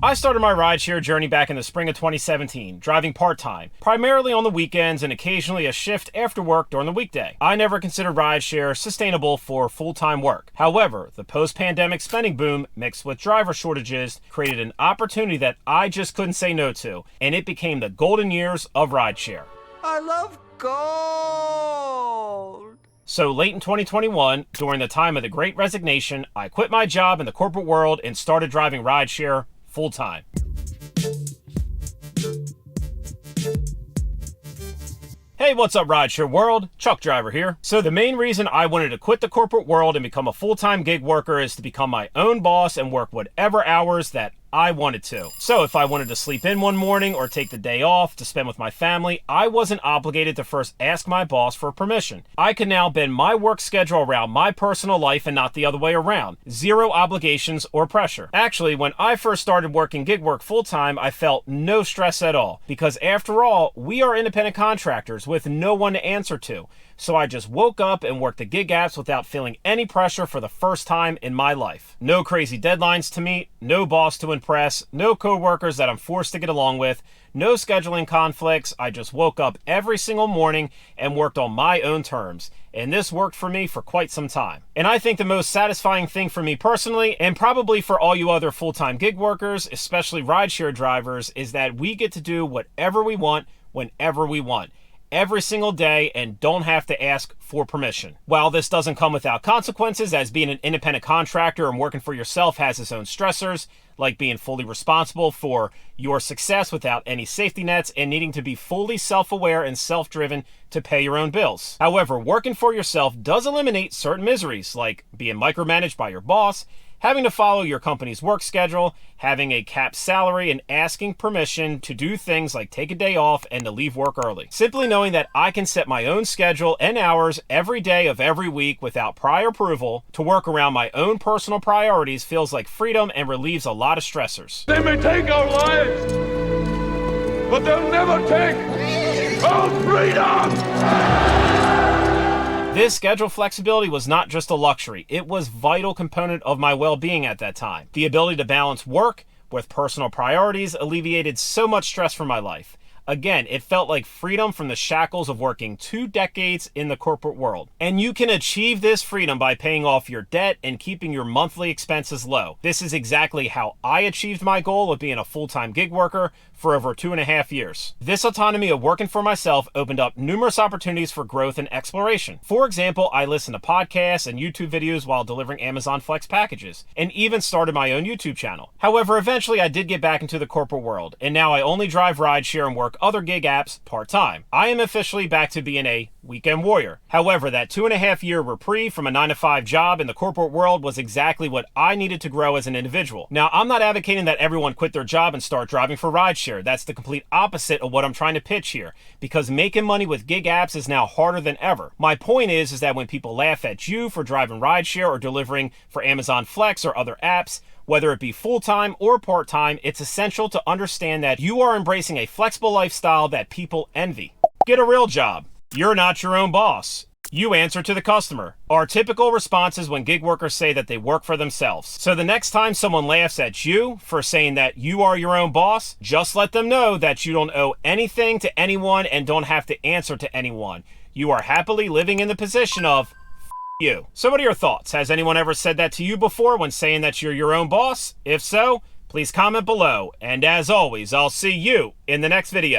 I started my rideshare journey back in the spring of 2017, driving part-time, primarily on the weekends and occasionally a shift after work during the weekday. I never considered rideshare sustainable for full-time work. However, the post-pandemic spending boom mixed with driver shortages created an opportunity that I just couldn't say no to, and it became the golden years of rideshare. I love gold! So late in 2021, during the time of the Great Resignation, I quit my job in the corporate world and started driving rideshare full-time. Hey, what's up, Rideshare World? Truck Driver here. So the main reason I wanted to quit the corporate world and become a full-time gig worker is to become my own boss and work whatever hours that I wanted to. So if I wanted to sleep in one morning or take the day off to spend with my family, I wasn't obligated to first ask my boss for permission. I could now bend my work schedule around my personal life and not the other way around. Zero obligations or pressure. Actually, when I first started working gig work full-time, I felt no stress at all, because after all, we are independent contractors with no one to answer to. So I just woke up and worked the gig apps without feeling any pressure for the first time in my life. No crazy deadlines to meet, no boss to impress, no coworkers that I'm forced to get along with, no scheduling conflicts. I just woke up every single morning and worked on my own terms. And this worked for me for quite some time. And I think the most satisfying thing for me personally, and probably for all you other full-time gig workers, especially rideshare drivers, is that we get to do whatever we want, whenever we want, every single day, and don't have to ask for permission. While this doesn't come without consequences, as being an independent contractor and working for yourself has its own stressors, like being fully responsible for your success without any safety nets and needing to be fully self-aware and self-driven to pay your own bills. However, working for yourself does eliminate certain miseries, like being micromanaged by your boss, having to follow your company's work schedule, having a capped salary, and asking permission to do things like take a day off and to leave work early. Simply knowing that I can set my own schedule and hours every day of every week without prior approval to work around my own personal priorities feels like freedom and relieves a lot of stressors. They may take our lives, but they'll never take our freedom! This schedule flexibility was not just a luxury, it was a vital component of my well-being at that time. The ability to balance work with personal priorities alleviated so much stress from my life. Again, it felt like freedom from the shackles of working 2 decades in the corporate world. And you can achieve this freedom by paying off your debt and keeping your monthly expenses low. This is exactly how I achieved my goal of being a full-time gig worker for over 2.5 years. This autonomy of working for myself opened up numerous opportunities for growth and exploration. For example, I listened to podcasts and YouTube videos while delivering Amazon Flex packages, and even started my own YouTube channel. However, eventually I did get back into the corporate world, and now I only drive rideshare and work other gig apps part-time. I am officially back to being a weekend warrior. However, that 2.5-year reprieve from a 9-to-5 job in the corporate world was exactly what I needed to grow as an individual. Now, I'm not advocating that everyone quit their job and start driving for rideshare. That's the complete opposite of what I'm trying to pitch here, because making money with gig apps is now harder than ever. My point is that when people laugh at you for driving rideshare or delivering for Amazon Flex or other apps, whether it be full-time or part-time, it's essential to understand that you are embracing a flexible lifestyle that people envy. Get a real job. You're not your own boss. You answer to the customer. Our typical responses when gig workers say that they work for themselves. So the next time someone laughs at you for saying that you are your own boss, just let them know that you don't owe anything to anyone and don't have to answer to anyone. You are happily living in the position of you. So what are your thoughts? Has anyone ever said that to you before when saying that you're your own boss? If so, please comment below. And as always, I'll see you in the next video.